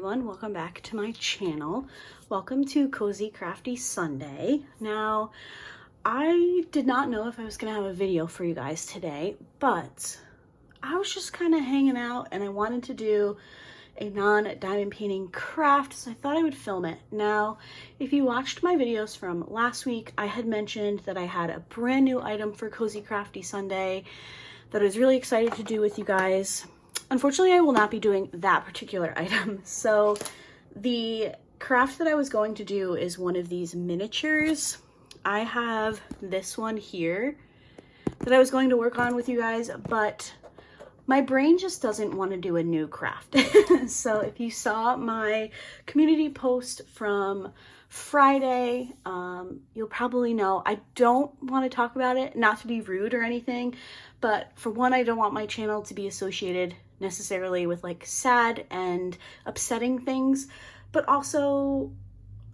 everyone, welcome back to my channel. Welcome to Cozy Crafty Sunday. Now, I did not know if I was gonna have a video for you guys today, but I was just kind of hanging out and I wanted to do a non-diamond painting craft, so I thought I would film it. Now, if you watched my videos from last week, I had mentioned that I had a brand new item for Cozy Crafty Sunday that I was really excited to do with you guys. Unfortunately, I will not be doing that particular item. So the craft that I was going to do is one of these miniatures. I have this one here that I was going to work on with you guys, but my brain just doesn't want to do a new craft. So if you saw my community post from Friday, you'll probably know I don't want to talk about it, not to be rude or anything, but for one, I don't want my channel to be associated necessarily with like sad and upsetting things, but also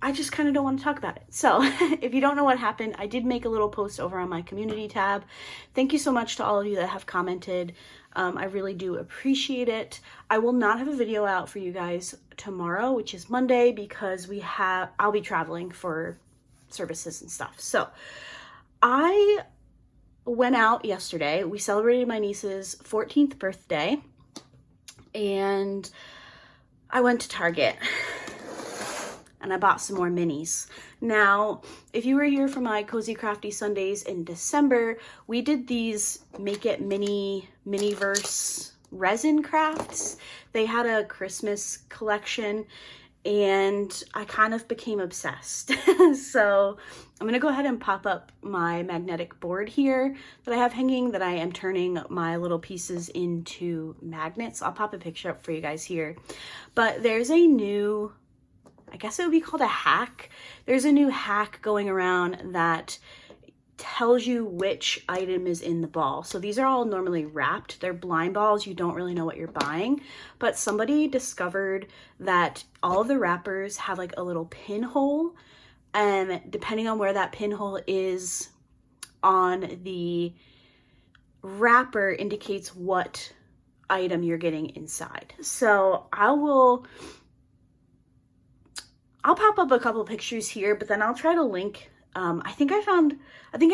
I just kind of don't want to talk about it. So if you don't know what happened, I did make a little post over on my community tab. Thank you so much to all of you that have commented. I really do appreciate it. I will not have a video out for you guys tomorrow, which is Monday, because I'll be traveling for services and stuff. So I went out yesterday. We celebrated my niece's 14th birthday and I went to Target and I bought some more minis. Now, if you were here for my Cozy Crafty Sundays in December, we did these Make It Mini Miniverse resin crafts. They had a Christmas collection and I kind of became obsessed. So I'm gonna go ahead and pop up my magnetic board here that I have hanging that I am turning my little pieces into magnets. I'll pop a picture up for you guys here. But there's a new, I guess it would be called a hack. There's a new hack going around that tells you which item is in the ball. So these are all normally wrapped. They're blind balls. You don't really know what you're buying. But somebody discovered that all of the wrappers have like a little pinhole. And depending on where that pinhole is on the wrapper indicates what item you're getting inside. So I'll pop up a couple pictures here, but then I'll try to link. I think I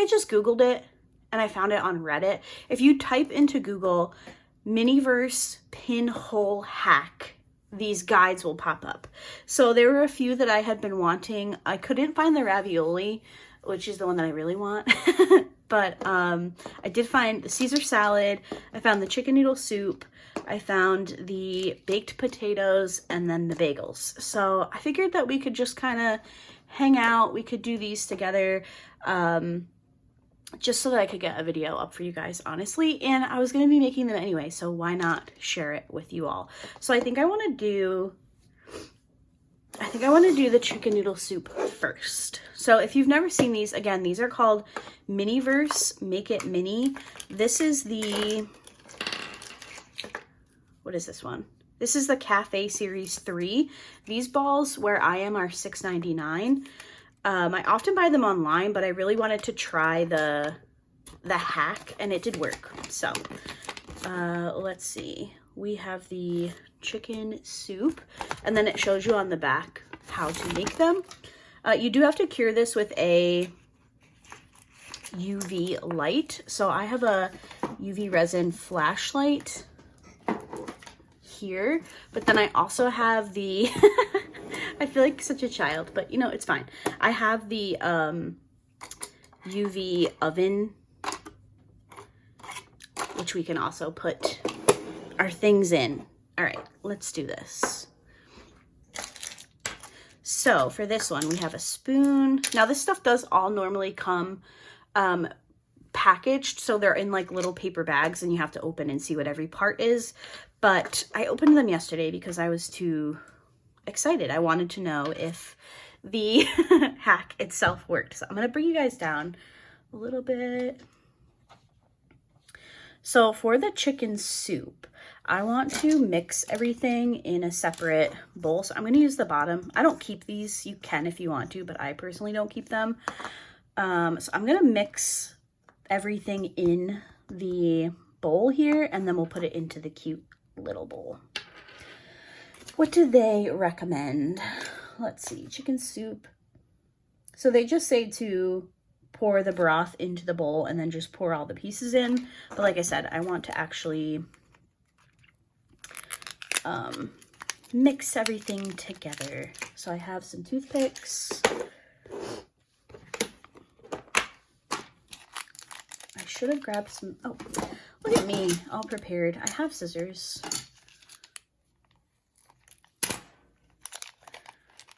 just Googled it and I found it on Reddit. If you type into Google Miniverse pinhole hack, these guides will pop up. So there were a few that I had been wanting. I couldn't find the ravioli, which is the one that I really want. But I did find the Caesar salad. I found the chicken noodle soup. I found the baked potatoes and then the bagels. So I figured that we could just kind of hang out. We could do these together just so that I could get a video up for you guys, honestly. And I was going to be making them anyway, so why not share it with you all? So I think I want to do the chicken noodle soup first. So if you've never seen these, again, these are called Miniverse Make It Mini. This is the, what is this one? This is the Cafe Series 3. These balls where I am are $6.99. I often buy them online, but I really wanted to try the hack and it did work. So let's see. We have the chicken soup and then it shows you on the back how to make them. You do have to cure this with a UV light. So I have a UV resin flashlight here, but then I also have the I feel like such a child, but you know, it's fine. I have the UV oven, which we can also put our things in. All right, let's do this. So for this one, we have a spoon. Now this stuff does all normally come packaged, so they're in like little paper bags and you have to open and see what every part is. But I opened them yesterday because I was too excited. I wanted to know if the hack itself worked. So I'm going to bring you guys down a little bit. So for the chicken soup, I want to mix everything in a separate bowl. So I'm going to use the bottom. I don't keep these. You can if you want to, but I personally don't keep them. So I'm going to mix everything in the bowl here, and then we'll put it into the cute little bowl. What do they recommend? Let's see, chicken soup. So they just say to pour the broth into the bowl and then just pour all the pieces in. But like I said, I want to actually mix everything together. So I have some toothpicks. I should have grabbed some, oh, look at me, all prepared. I have scissors.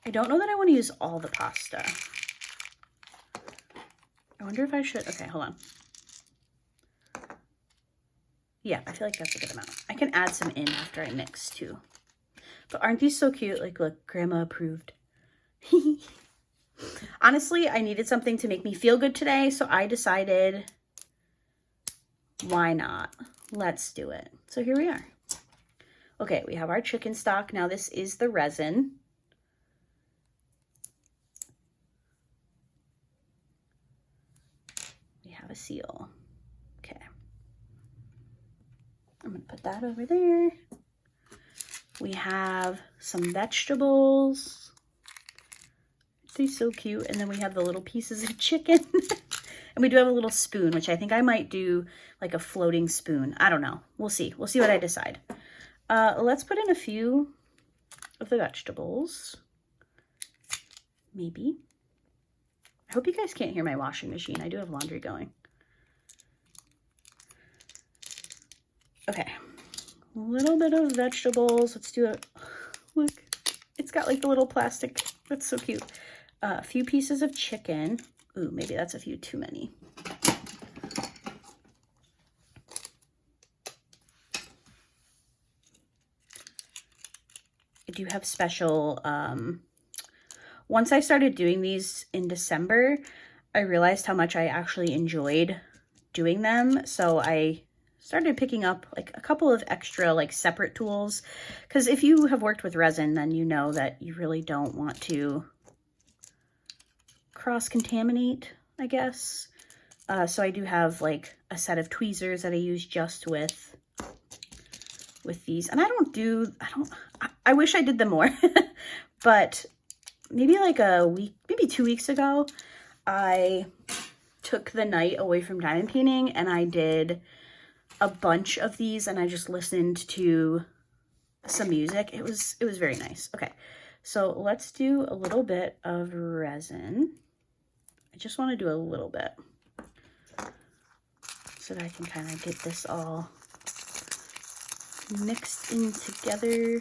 I don't know that I want to use all the pasta. I wonder if I should, okay, hold on. Yeah, I feel like that's a good amount. I can add some in after I mix too. But aren't these so cute? Like, look, grandma approved. Honestly, I needed something to make me feel good today, so I decided, why not? Let's do it. So here we are. Okay, we have our chicken stock. Now this is the resin. We have a seal. Okay. I'm gonna put that over there. We have some vegetables. They're so cute. And then we have the little pieces of chicken. And we do have a little spoon, which I think I might do like a floating spoon. I don't know. We'll see. We'll see what I decide. Let's put in a few of the vegetables. Maybe. I hope you guys can't hear my washing machine. I do have laundry going. Okay. A little bit of vegetables. Let's do it. Look, it's got like the little plastic. That's so cute. A few pieces of chicken. Ooh, maybe that's a few too many. I do have special, once I started doing these in December, I realized how much I actually enjoyed doing them. So I started picking up like a couple of extra like separate tools, because if you have worked with resin, then you know that you really don't want to cross-contaminate, I guess. So I do have like a set of tweezers that I use just with these. And I wish I did them more, but maybe like a week, maybe 2 weeks ago, I took the night away from diamond painting and I did a bunch of these and I just listened to some music. It was very nice. Okay, so let's do a little bit of resin. I just want to do a little bit so that I can kind of get this all mixed in together.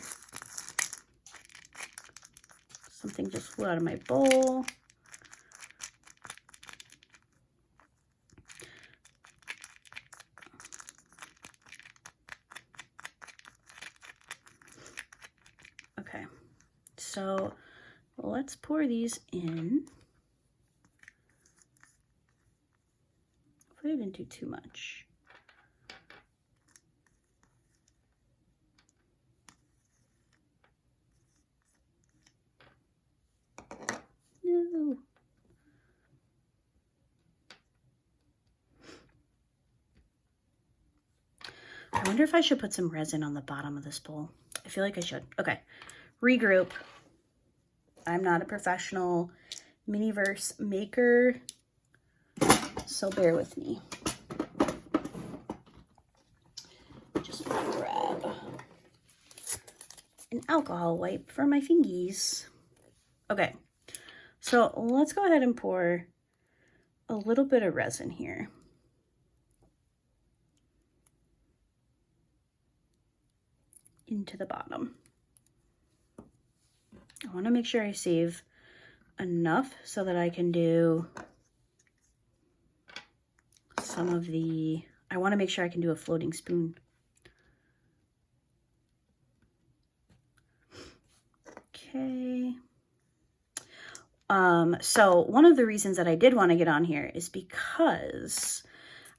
Something just flew out of my bowl. Okay, so let's pour these in. Hopefully I didn't do too much. No. I wonder if I should put some resin on the bottom of this bowl. I feel like I should. Okay, regroup. I'm not a professional Miniverse maker, so bear with me. Just gonna grab an alcohol wipe for my fingies. Okay, so let's go ahead and pour a little bit of resin here. Into the bottom. I want to make sure I save enough so that I can do some of the, I want to make sure I can do a floating spoon. Okay. So one of the reasons that I did want to get on here is because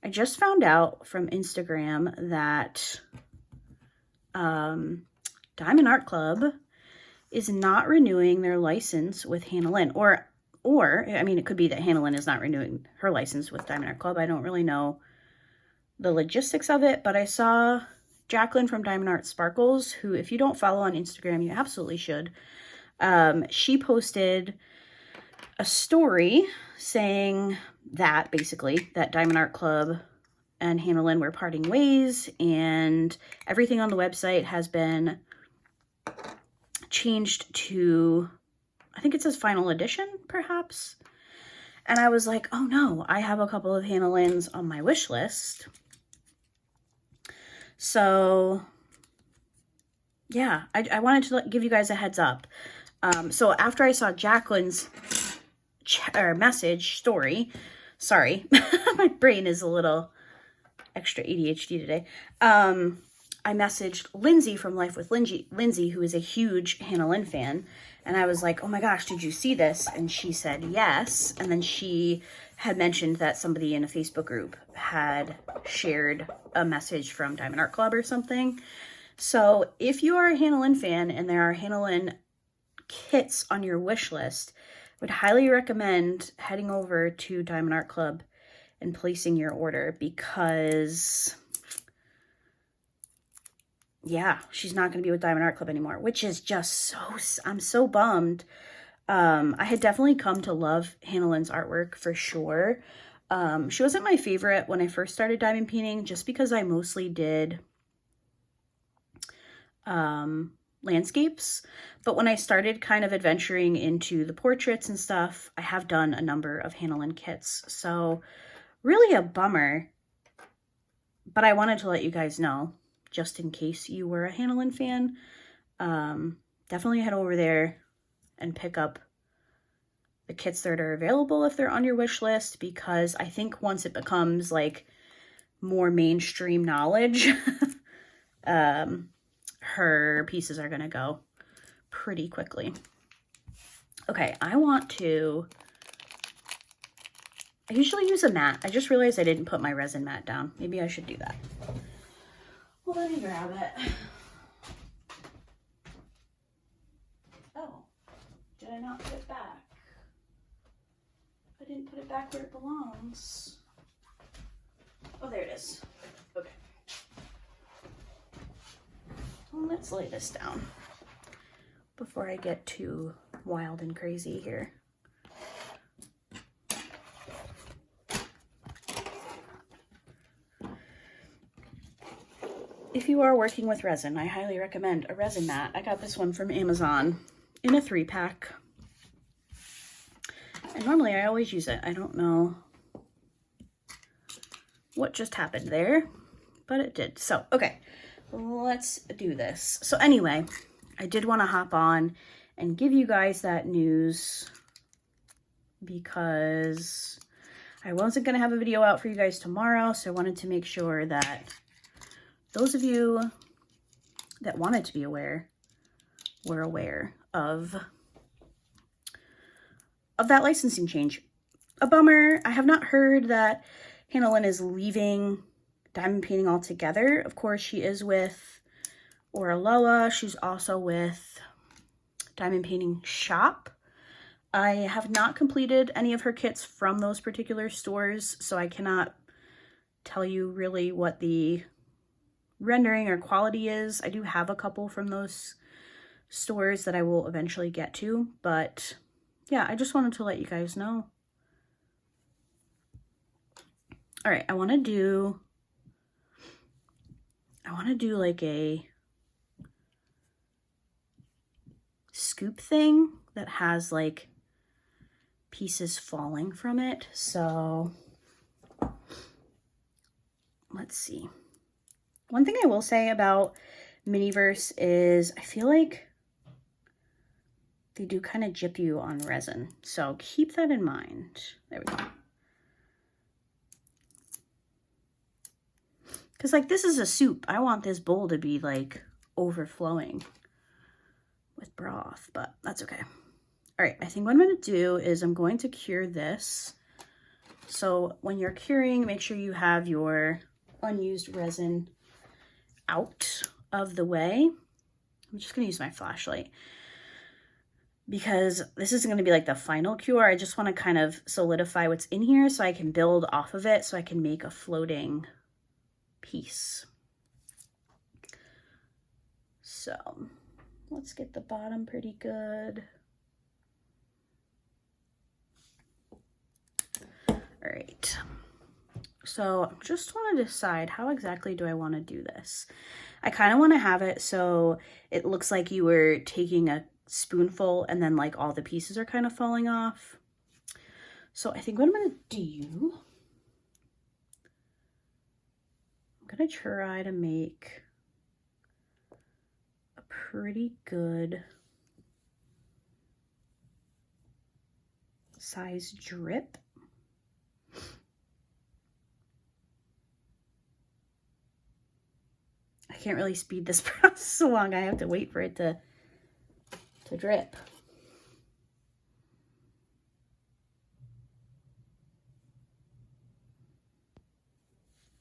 I just found out from Instagram that Diamond Art Club is not renewing their license with Hannah Lynn, or I mean, it could be that Hannah Lynn is not renewing her license with Diamond Art Club. I don't really know the logistics of it, but I saw Jacqueline from Diamond Art Sparkles, who if you don't follow on Instagram, you absolutely should. She posted a story saying that basically that Diamond Art Club and Hannah Lynn were parting ways, and everything on the website has been changed to, I think it says final edition, perhaps. And I was like, oh no, I have a couple of Hannah Lynn's on my wish list. So yeah, I wanted to give you guys a heads up. So after I saw Jacqueline's message story, sorry, my brain is a little extra ADHD today. I messaged Lindsay from Life with Lindsay, who is a huge Hannah Lynn fan. And I was like, oh my gosh, did you see this? And she said yes. And then she had mentioned that somebody in a Facebook group had shared a message from Diamond Art Club or something. So if you are a Hannah Lynn fan and there are Hannah Lynn kits on your wish list, I would highly recommend heading over to Diamond Art Club and placing your order, because yeah, she's not going to be with Diamond Art Club anymore, which is just so, I'm so bummed. I had definitely come to love Hannah Lynn's artwork for sure. She wasn't my favorite when I first started diamond painting, just because I mostly did landscapes. But when I started kind of adventuring into the portraits and stuff, I have done a number of Hannah Lynn kits. So really a bummer, but I wanted to let you guys know, just in case you were a Hannah Lynn fan. Definitely head over there and pick up the kits that are available if they're on your wish list, because I think once it becomes like more mainstream knowledge, her pieces are going to go pretty quickly. Okay, I usually use a mat. I just realized I didn't put my resin mat down. Maybe I should do that. Well, let me grab it. Oh, did I not put it back? I didn't put it back where it belongs. Oh, there it is. Okay. Well, let's lay this down before I get too wild and crazy here. If you are working with resin, I highly recommend a resin mat. I got this one from Amazon in a 3-pack. And normally I always use it. I don't know what just happened there, but it did. So, okay, let's do this. So anyway, I did want to hop on and give you guys that news, because I wasn't going to have a video out for you guys tomorrow. So I wanted to make sure that those of you that wanted to be aware were aware of that licensing change. A bummer. I have not heard that Hannah Lynn is leaving diamond painting altogether. Of course, she is with Oraloa. She's also with Diamond Painting Shop. I have not completed any of her kits from those particular stores, so I cannot tell you really what the rendering or quality is. I do have a couple from those stores that I will eventually get to, but yeah, I just wanted to let you guys know. All right, I want to do like a scoop thing that has like pieces falling from it. So let's see. One thing I will say about Miniverse is I feel like they do kind of jip you on resin. So keep that in mind. There we go. Because like this is a soup. I want this bowl to be like overflowing with broth, but that's okay. All right, I think what I'm going to do is I'm going to cure this. So when you're curing, make sure you have your unused resin out of the way. I'm just going to use my flashlight because this isn't going to be like the final cure. I just want to kind of solidify what's in here so I can build off of it so I can make a floating piece. So let's get the bottom pretty good. All right. So I just want to decide how exactly do I want to do this. I kind of want to have it so it looks like you were taking a spoonful and then like all the pieces are kind of falling off. So I think what I'm going to do, I'm going to try to make a pretty good size drip. I can't really speed this process along. I have to wait for it to drip.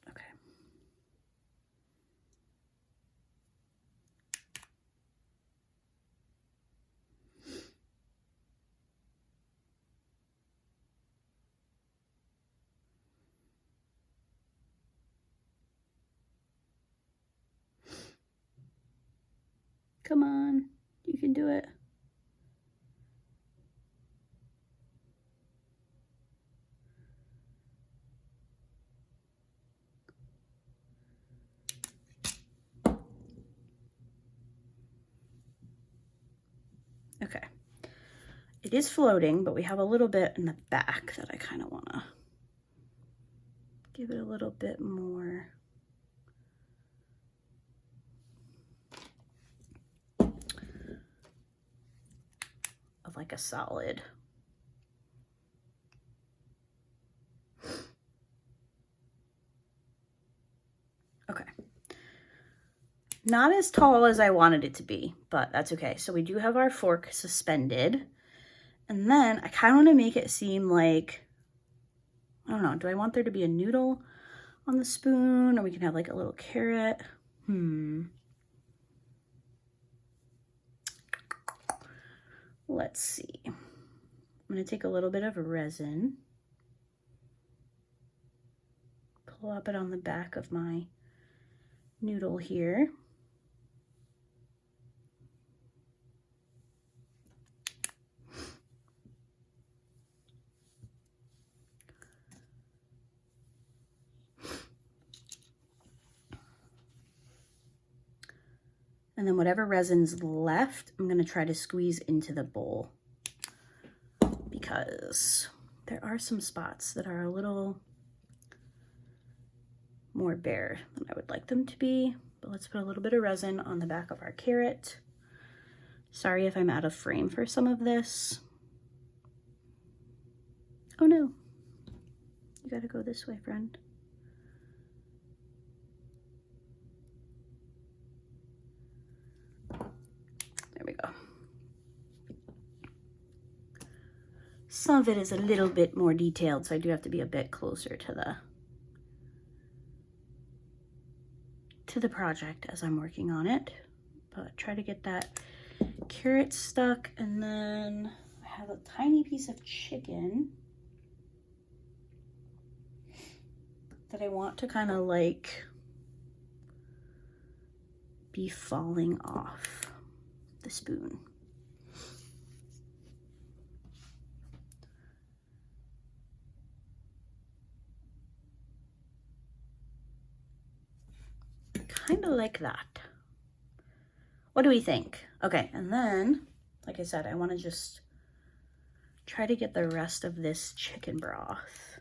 Okay. Come on, you can do it. Okay. It is floating, but we have a little bit in the back that I kind of want to give it a little bit more. Of like a solid. Okay. Not as tall as I wanted it to be, but that's okay. So we do have our fork suspended. And then I kind of want to make it seem like, I don't know, do I want there to be a noodle on the spoon, or we can have like a little carrot? Let's see. I'm going to take a little bit of resin, plop it on the back of my noodle here. And then whatever resin's left, I'm going to try to squeeze into the bowl, because there are some spots that are a little more bare than I would like them to be. But let's put a little bit of resin on the back of our carrot. Sorry if I'm out of frame for some of this. Oh no, you gotta go this way, friend. There we go. Some of it is a little bit more detailed, so I do have to be a bit closer to the project as I'm working on it. But try to get that carrot stuck, and then I have a tiny piece of chicken that I want to kind of like be falling off the spoon. Kind of like that. What do we think? Okay, and then, like I said, I want to just try to get the rest of this chicken broth.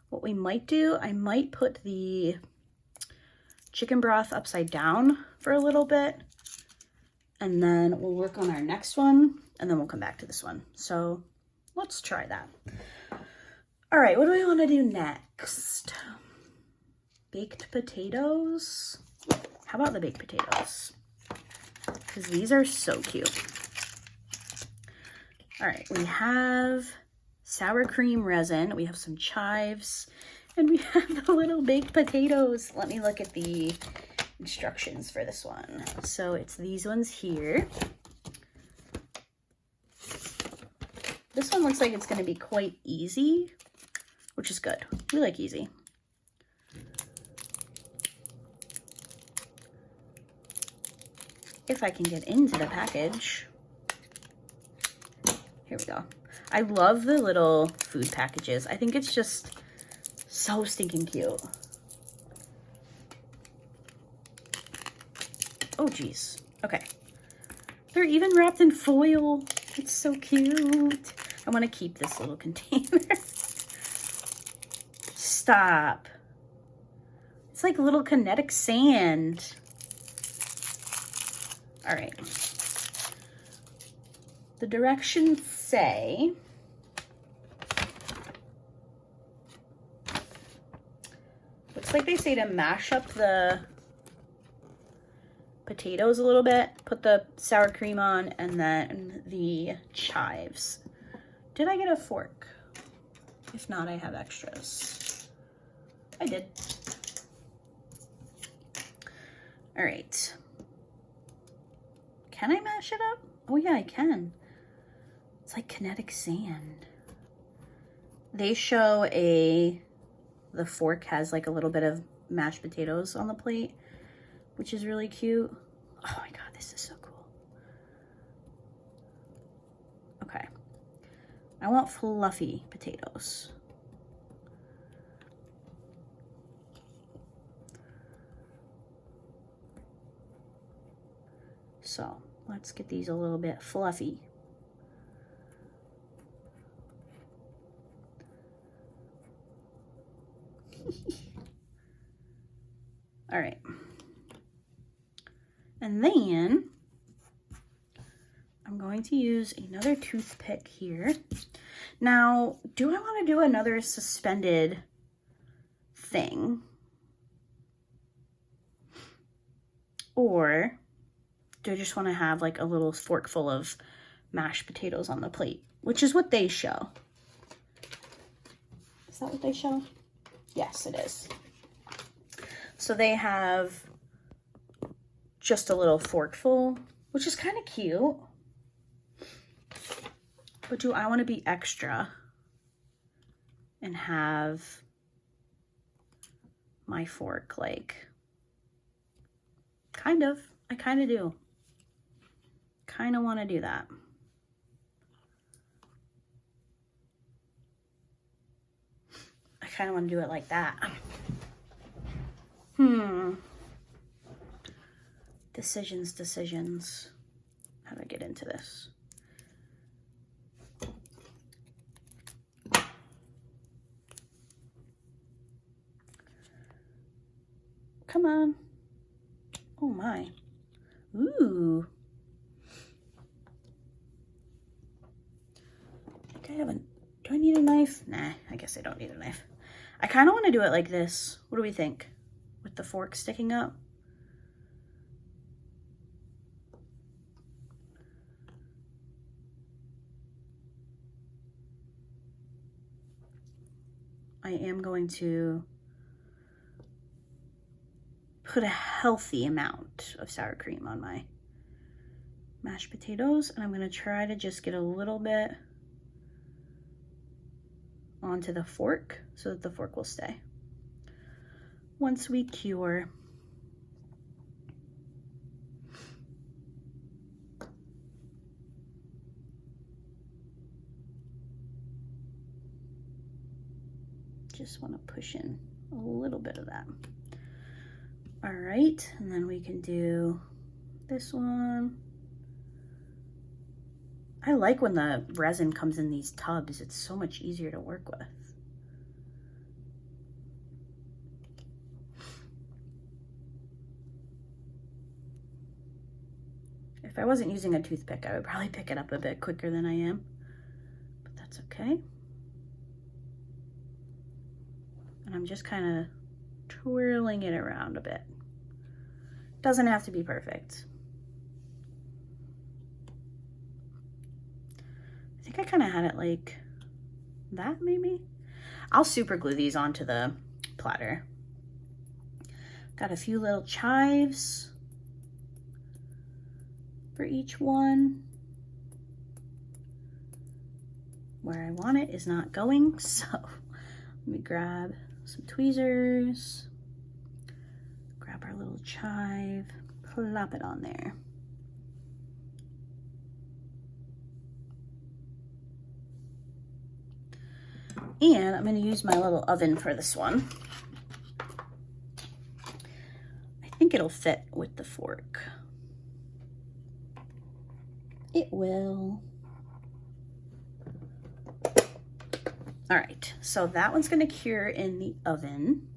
What we might do, I might put the chicken broth upside down for a little bit, and then we'll work on our next one, and then we'll come back to this one. So let's try that. All right, what do we want to do next? Baked potatoes? How about the baked potatoes? Because these are so cute. All right, we have sour cream resin, we have some chives, and we have the little baked potatoes. Let me look at the instructions for this one. So it's these ones here. This one looks like it's going to be quite easy, which is good. We like easy. if I can get into the package. Here we go. I love the little food packages. I think it's just so stinking cute. Oh, geez. Okay. They're even wrapped in foil. It's so cute. I want to keep this little container. Stop. It's like little kinetic sand. All right. The directions say, looks like they say to mash up the potatoes a little bit, put the sour cream on, and then the chives. Did I get a fork? If not, I have extras. I did. All right. Can I mash it up? Oh yeah, I can. It's like kinetic sand. They show the fork has like a little bit of mashed potatoes on the plate, which is really cute. Oh my God, this is so cool. Okay. I want fluffy potatoes. So let's get these a little bit fluffy. All right. And then I'm going to use another toothpick here. Now, do I want to do another suspended thing? Or do I just want to have like a little fork full of mashed potatoes on the plate, which is what they show. Is that what they show? Yes, it is. So they have just a little forkful, which is kind of cute. But do I want to be extra and have my fork like, kind of, I kind of do. Kind of want to do that. I kind of want to do it like that. Decisions. How do I get into this? Come on. Oh my. Ooh. I think I haven't. Do I need a knife? Nah, I guess I don't need a knife. I kind of want to do it like this. What do we think? With the fork sticking up? I am going to put a healthy amount of sour cream on my mashed potatoes, and I'm going to try to just get a little bit onto the fork so that the fork will stay. Once we cure, just want to push in a little bit of that. All right, and then we can do this one. I like when the resin comes in these tubs. It's so much easier to work with. If I wasn't using a toothpick, I would probably pick it up a bit quicker than I am, but that's okay. And I'm just kind of twirling it around a bit. Doesn't have to be perfect. I think I kind of had it like that, maybe. I'll super glue these onto the platter. Got a few little chives for each one. Where I want it is not going, so let me grab some tweezers, grab our little chive, plop it on there. And I'm going to use my little oven for this one. I think it'll fit with the fork. It will. All right, so that one's going to cure in the oven.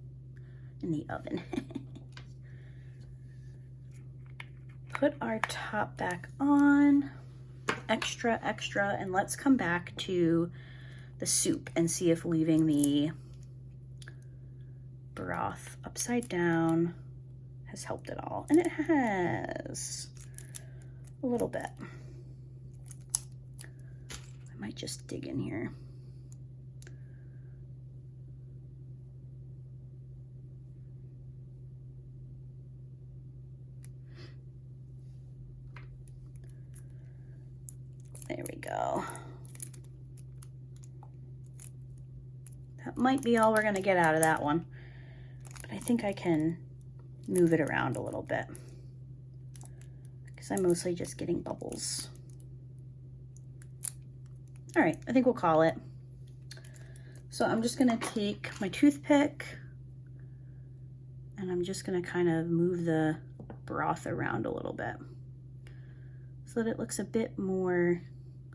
Put our top back on. Extra, extra, and let's come back to the soup and see if leaving the broth upside down has helped at all. And it has a little bit. I might just dig in here. There we go. That might be all we're gonna get out of that one, but I think I can move it around a little bit because I'm mostly just getting bubbles. All right, I think we'll call it. So I'm just gonna take my toothpick and I'm just gonna kind of move the broth around a little bit so that it looks a bit more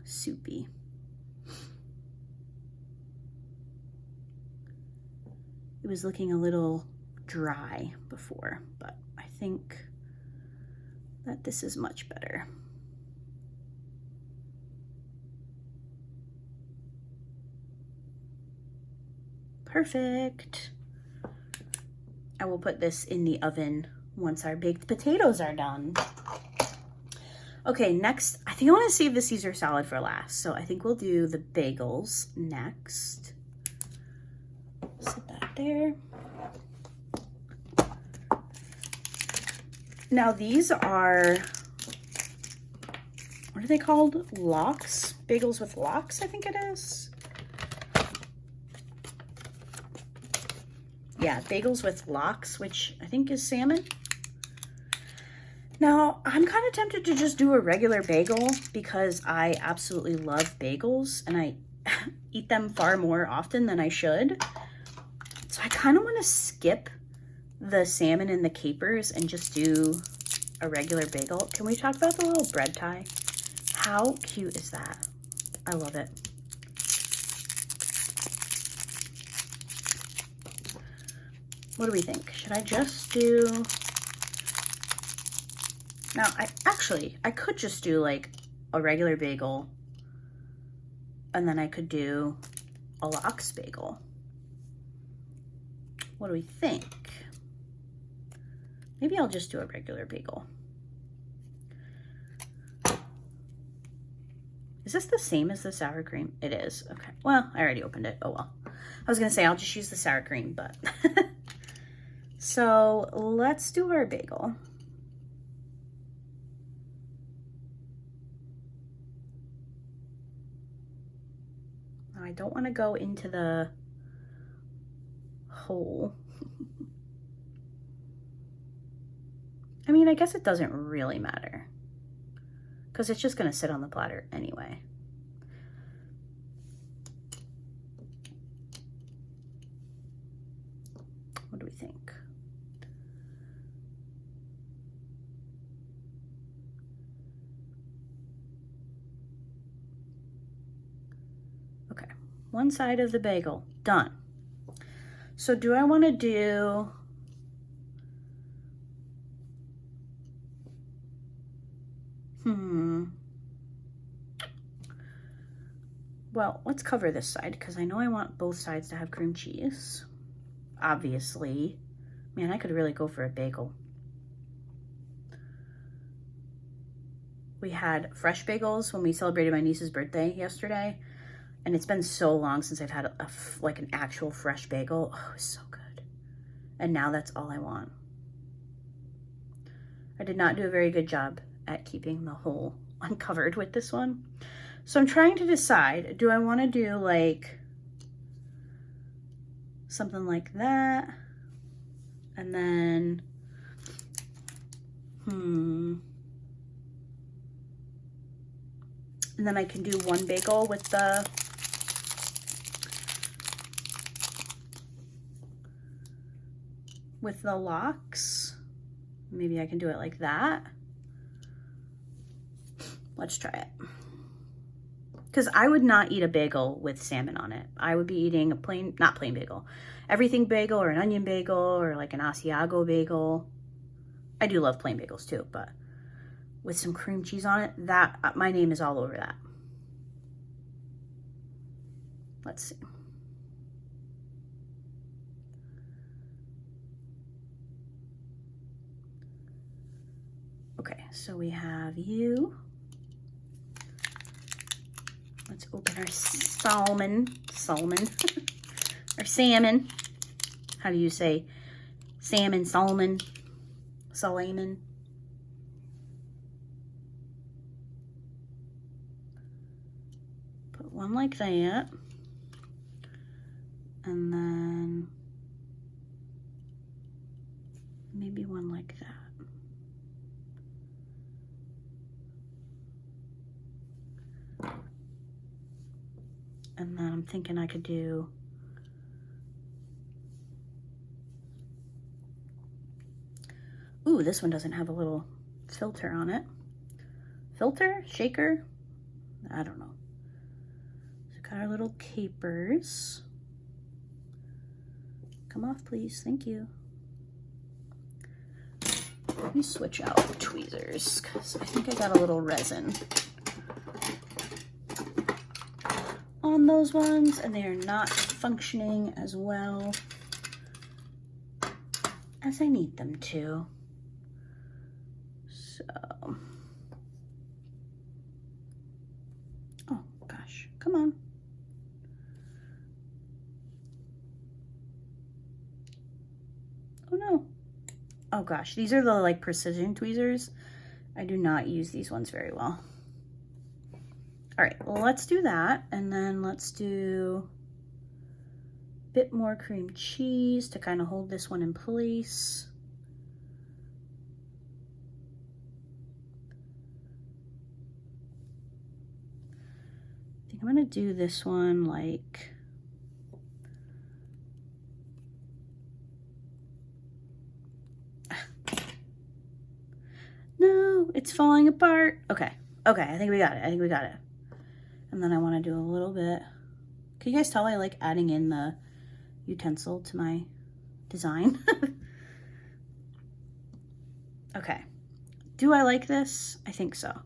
soupy. It was looking a little dry before, but I think that this is much better. Perfect. I will put this in the oven once our baked potatoes are done. Okay, next, I think I want to save the Caesar salad for last. So I think we'll do the bagels next. Set that there. Now these are, what are they called? Lox? Bagels with lox, I think it is. Yeah, bagels with lox, which I think is salmon. Now, I'm kind of tempted to just do a regular bagel because I absolutely love bagels and I eat them far more often than I should. So I kind of want to skip the salmon and the capers and just do a regular bagel. Can we talk about the little bread tie? How cute is that? I love it. What do we think? Should I just do... Now, I could just do like a regular bagel and then I could do a lox bagel. What do we think? Maybe I'll just do a regular bagel. Is this the same as the sour cream? It is. Okay. Well, I already opened it. Oh well. I was going to say I'll just use the sour cream, but... So let's do our bagel. Now I don't want to go into the hole. I mean, I guess it doesn't really matter because it's just going to sit on the platter anyway. What do we think? Okay, one side of the bagel done. So do I want to do well, let's cover this side because I know I want both sides to have cream cheese. Obviously. Man, I could really go for a bagel. We had fresh bagels when we celebrated my niece's birthday yesterday, and it's been so long since I've had like an actual fresh bagel. Oh, it was so good. And now that's all I want. I did not do a very good job at keeping the hole uncovered with this one. So I'm trying to decide, do I want to do like something like that? And then, and then I can do one bagel with the with the lox. Maybe I can do it like that. Let's try it. Because I would not eat a bagel with salmon on it. I would be eating a plain, not plain bagel, everything bagel or an onion bagel or like an Asiago bagel. I do love plain bagels too, but with some cream cheese on it, that my name is all over that. Let's see. Okay, so we have you. Let's open our salmon, or salmon. How do you say salmon, salmon, salaman? Put one like that. And then maybe one like that. And then I'm thinking I could do ooh, this one doesn't have a little filter on it. Filter? Shaker? I don't know. So got our little capers. Come off, please. Thank you. Let me switch out the tweezers because I think I got a little resin on those ones and they are not functioning as well as I need them to. So, oh gosh, come on. Oh no. Oh gosh, these are the like precision tweezers. I do not use these ones very well. All right, well, let's do that. And then let's do a bit more cream cheese to kind of hold this one in place. I think I'm gonna do this one like, no, it's falling apart. Okay, okay, I think we got it. I think we got it. And then I want to do a little bit. Can you guys tell I like adding in the utensil to my design? Okay. Do I like this? I think so. I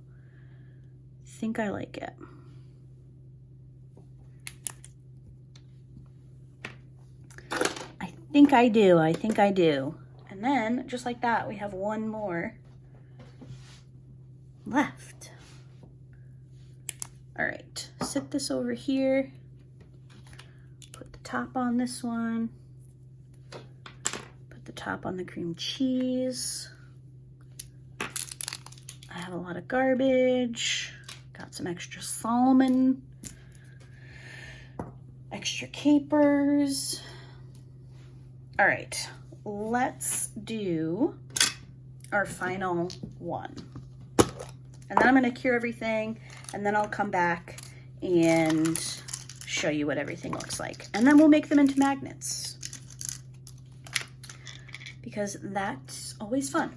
think I like it. I think I do. I think I do. And then, just like that, we have one more left. All right, sit this over here. Put the top on this one. Put the top on the cream cheese. I have a lot of garbage. Got some extra salmon. Extra capers. All right, let's do our final one. And then I'm gonna cure everything, and then I'll come back and show you what everything looks like. And then we'll make them into magnets, because that's always fun.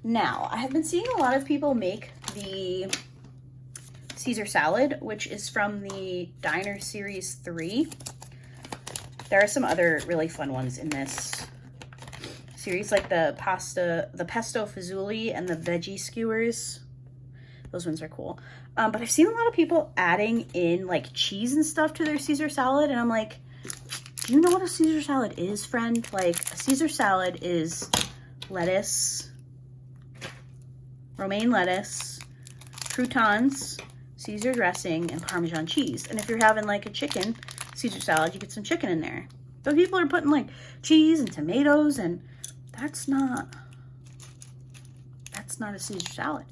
Now, I have been seeing a lot of people make the Caesar salad, which is from the Diner Series 3. There are some other really fun ones in this series, like the pesto fazooli and the veggie skewers. Those ones are cool. But I've seen a lot of people adding in like cheese and stuff to their Caesar salad. And I'm like, do you know what a Caesar salad is, friend? Like, a Caesar salad is lettuce, romaine lettuce, croutons, Caesar dressing, and Parmesan cheese. And if you're having like a chicken Caesar salad, you get some chicken in there. But people are putting like cheese and tomatoes, and that's not a Caesar salad.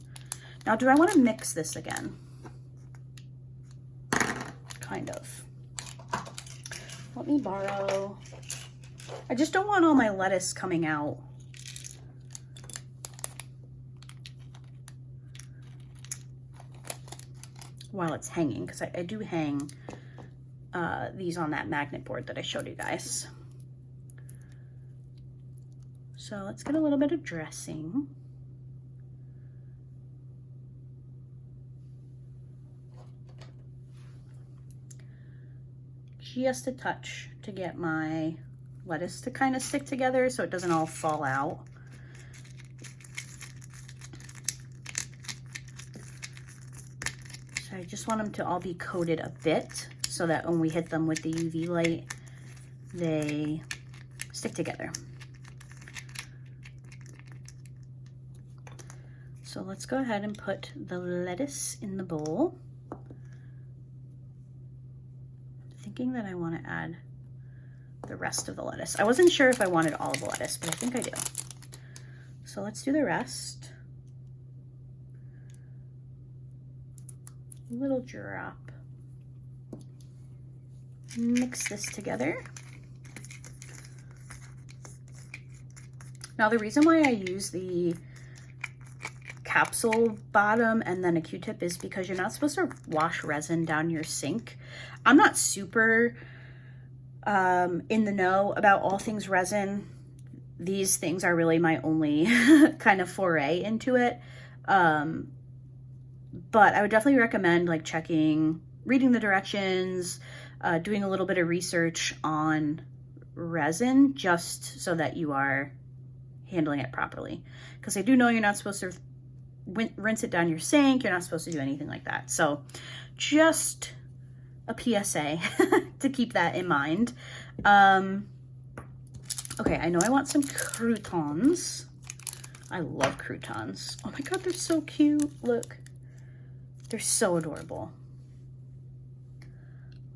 Now, do I want to mix this again? Kind of. Let me borrow. I just don't want all my lettuce coming out. While it's hanging, because I do hang these on that magnet board that I showed you guys. So let's get a little bit of dressing. Just a touch to get my lettuce to kind of stick together so it doesn't all fall out. So I just want them to all be coated a bit so that when we hit them with the UV light, they stick together. So let's go ahead and put the lettuce in the bowl. Thinking that I want to add the rest of the lettuce. I wasn't sure if I wanted all of the lettuce, but I think I do. So let's do the rest. A little drop. Mix this together. Now the reason why I use the capsule bottom and then a Q-tip is because you're not supposed to wash resin down your sink. I'm not super in the know about all things resin. These things are really my only kind of foray into it. But I would definitely recommend like reading the directions, doing a little bit of research on resin just so that you are handling it properly. Because I do know you're not supposed to rinse it down your sink. You're not supposed to do anything like that. So just a PSA to keep that in mind. Okay, I know I want some croutons. I love croutons. Oh my God, they're so cute. Look, they're so adorable.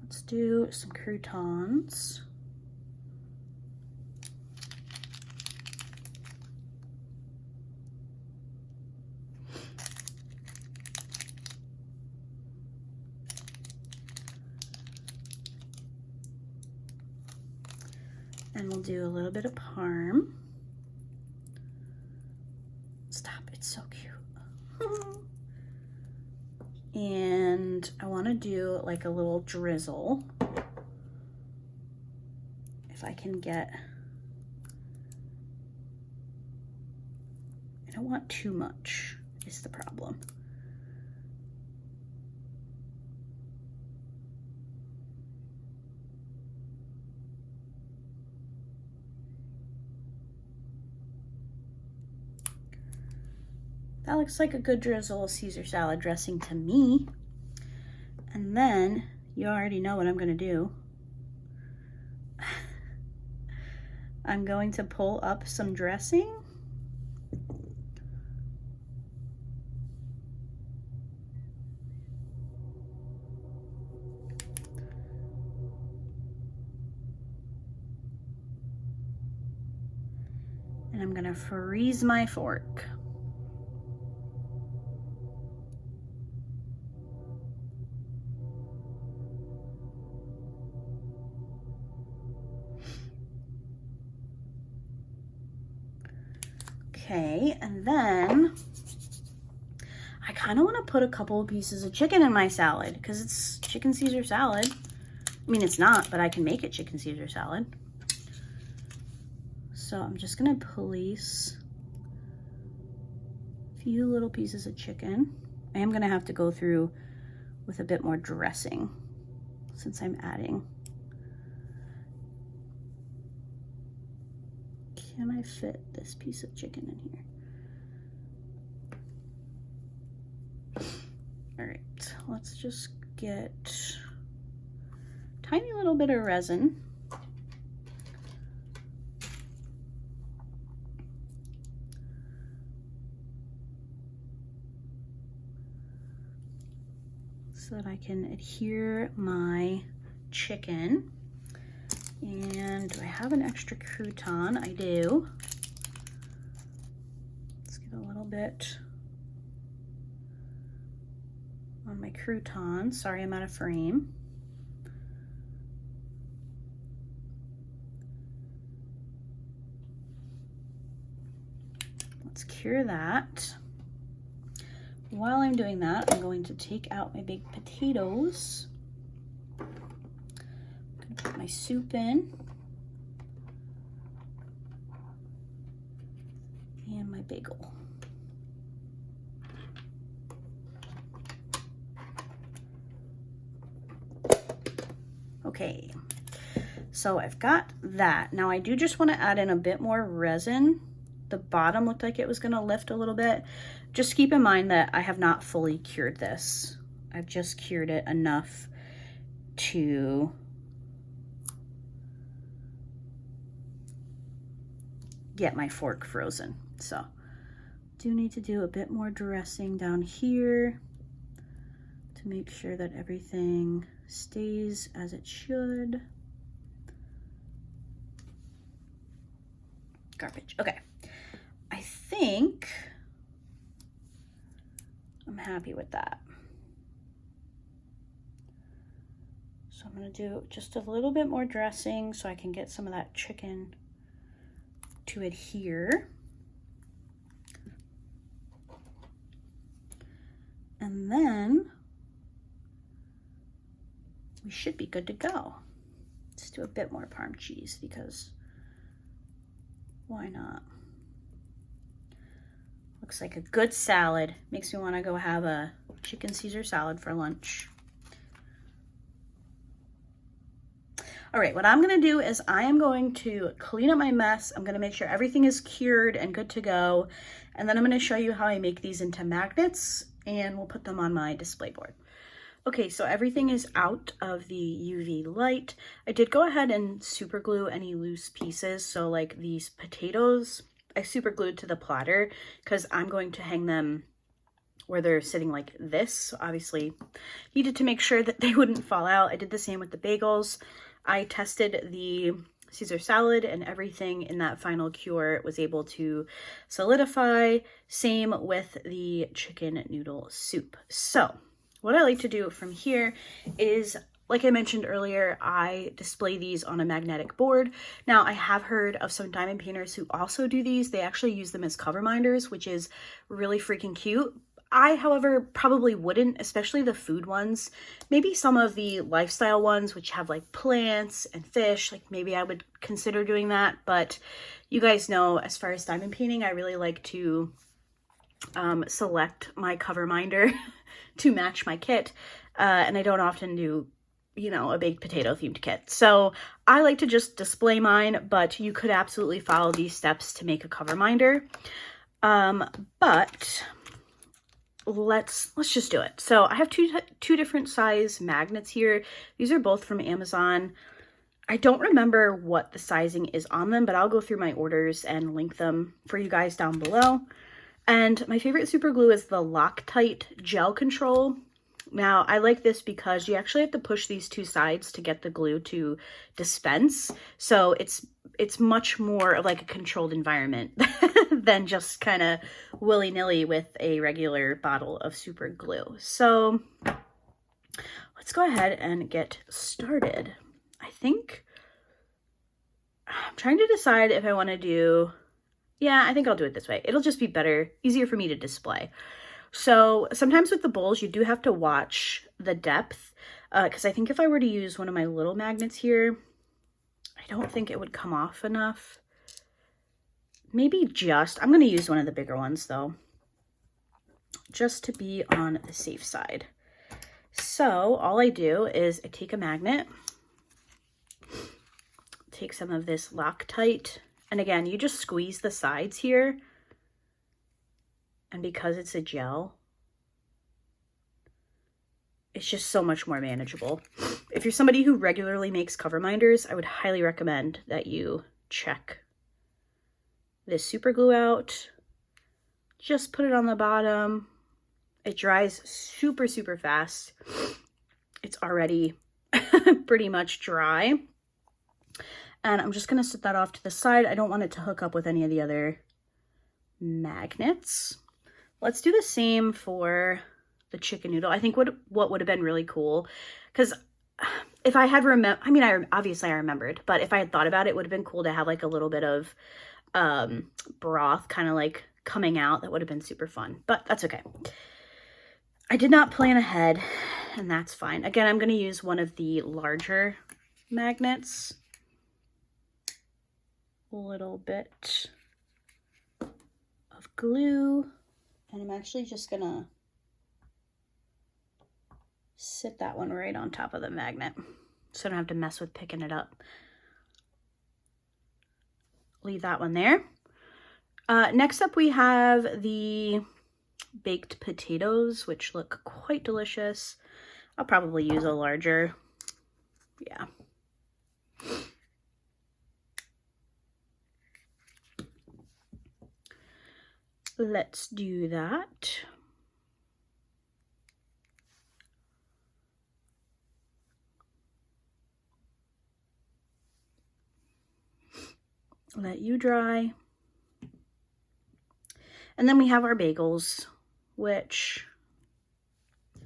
Let's do some croutons. And we'll do a little bit of parm. Stop, it's so cute. And I want to do like a little drizzle. If I can get, I don't want too much is the problem. That looks like a good drizzle of Caesar salad dressing to me. And then you already know what I'm gonna do. I'm going to pull up some dressing. And I'm gonna freeze my fork. Okay, and then I kind of want to put a couple of pieces of chicken in my salad because it's chicken Caesar salad. I mean, it's not, but I can make it chicken Caesar salad. So I'm just going to place a few little pieces of chicken. I am going to have to go through with a bit more dressing since I'm adding. Can I fit this piece of chicken in here? All right, let's just get a tiny little bit of resin. So that I can adhere my chicken. And do I have an extra crouton? I do. Let's get a little bit on my crouton. Sorry, I'm out of frame. Let's cure that. While I'm doing that, I'm going to take out my big potatoes. Put my soup in. bagel. Okay, so I've got that. Now I do just want to add in a bit more resin. The bottom looked like it was going to lift a little bit. Just keep in mind that I have not fully cured this. I've just cured it enough to get my fork frozen. So do need to do a bit more dressing down here to make sure that everything stays as it should. Garbage. Okay. I think I'm happy with that. So I'm going to do just a little bit more dressing so I can get some of that chicken to adhere. And then we should be good to go. Let's do a bit more Parm cheese because why not? Looks like a good salad. Makes me want to go have a chicken Caesar salad for lunch. All right, what I'm gonna do is I am going to clean up my mess. I'm gonna make sure everything is cured and good to go. And then I'm gonna show you how I make these into magnets and we'll put them on my display board. Okay, so everything is out of the UV light. I did go ahead and super glue any loose pieces. So like these potatoes, I super glued to the platter because I'm going to hang them where they're sitting like this. So obviously needed to make sure that they wouldn't fall out. I did the same with the bagels. I tested the Caesar salad and everything in that final cure was able to solidify. Same with the chicken noodle soup. So what I like to do from here is, like I mentioned earlier, I display these on a magnetic board. Now I have heard of some diamond painters who also do these. They actually use them as cover minders, which is really freaking cute. I, however, probably wouldn't, especially the food ones. Maybe some of the lifestyle ones, which have like plants and fish, like maybe I would consider doing that. But you guys know, as far as diamond painting, I really like to select my cover minder to match my kit. And I don't often do, you know, a baked potato themed kit. So I like to just display mine, but you could absolutely follow these steps to make a cover minder. But let's just do it. So I have two different size magnets here. These are both from Amazon. I don't remember what the sizing is on them, but I'll go through my orders and link them for you guys down below. And my favorite super glue is the Loctite Gel Control. Now I like this because you actually have to push these two sides to get the glue to dispense. So it's much more of like a controlled environment than just kind of willy-nilly with a regular bottle of super glue. So let's go ahead and get started. I think I'm trying to decide if I want to do, yeah, I think I'll do it this way. It'll just be better, easier for me to display. So sometimes with the bowls, you do have to watch the depth because I think if I were to use one of my little magnets here, I don't think it would come off enough. Maybe I'm going to use one of the bigger ones though, just to be on the safe side. So all I do is I take a magnet, take some of this Loctite, and again, you just squeeze the sides here. And because it's a gel, it's just so much more manageable. If you're somebody who regularly makes cover minders, I would highly recommend that you check this super glue out. Just put it on the bottom. It dries super, super fast. It's already pretty much dry. And I'm just gonna set that off to the side. I don't want it to hook up with any of the other magnets. Let's do the same for the chicken noodle. I think what would have been really cool, because if I had obviously I remembered, but if I had thought about it, it would have been cool to have like a little bit of broth kind of like coming out. That would have been super fun, but that's okay. I did not plan ahead, and that's fine. Again, I'm going to use one of the larger magnets. A little bit of glue, and I'm actually just gonna sit that one right on top of the magnet so I don't have to mess with picking it up. Leave that one there. Next up we have the baked potatoes, which look quite delicious. I'll probably use a larger, yeah. Let's do that. Let you dry. And then we have our bagels, which I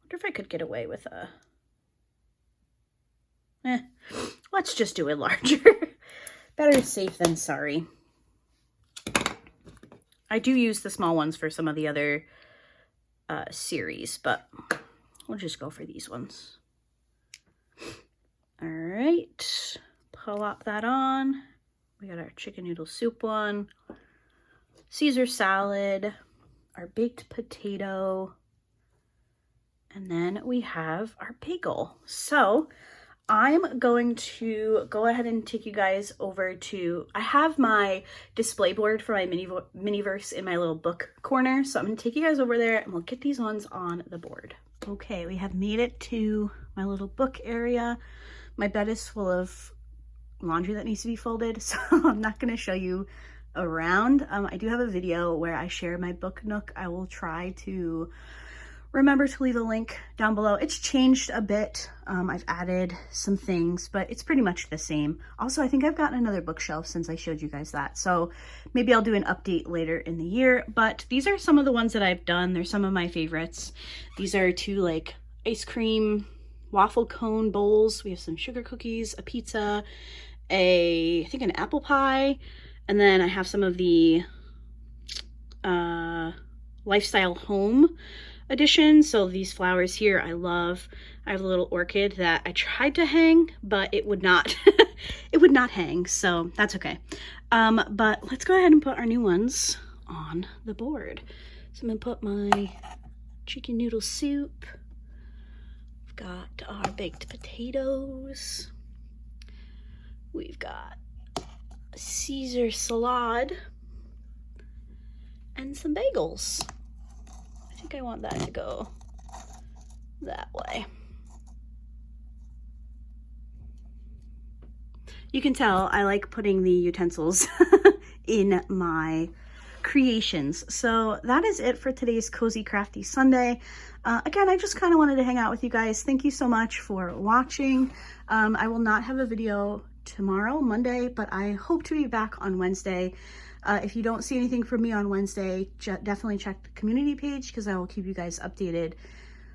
wonder if I could get away with a, let's just do it larger. Better safe than sorry. I do use the small ones for some of the other series, but we'll just go for these ones. All right, plop that on. We got our chicken noodle soup one, Caesar salad, our baked potato, and then we have our bagel. So I'm going to go ahead and take you guys over to, I have my display board for my Miniverse in my little book corner. So I'm going to take you guys over there and we'll get these ones on the board. Okay, we have made it to my little book area. My bed is full of laundry that needs to be folded, so I'm not going to show you around. I do have a video where I share my book Nook. I will try to remember to leave a link down below. It's changed a bit. I've added some things, but it's pretty much the same. Also, I think I've gotten another bookshelf since I showed you guys that. So maybe I'll do an update later in the year, but these are some of the ones that I've done. They're some of my favorites. These are two like ice cream waffle cone bowls. We have some sugar cookies, a pizza, I think an apple pie, and then I have some of the lifestyle home edition. So these flowers here I love. I have a little orchid that I tried to hang, but it would not it would not hang, so that's okay. But let's go ahead and put our new ones on the board. So I'm gonna put my chicken noodle soup. We've got our baked potatoes. We've got Caesar salad and some bagels. I think I want that to go that way. You can tell I like putting the utensils in my creations. So that is it for today's Cozy Crafty Sunday. Again, I just kind of wanted to hang out with you guys. Thank you so much for watching. I will not have a video tomorrow, Monday, but I hope to be back on Wednesday. If you don't see anything from me on Wednesday, definitely check the community page because I will keep you guys updated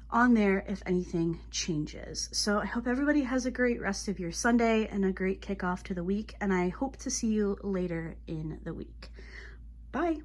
on there if anything changes. So I hope everybody has a great rest of your Sunday and a great kickoff to the week, and I hope to see you later in the week. Bye.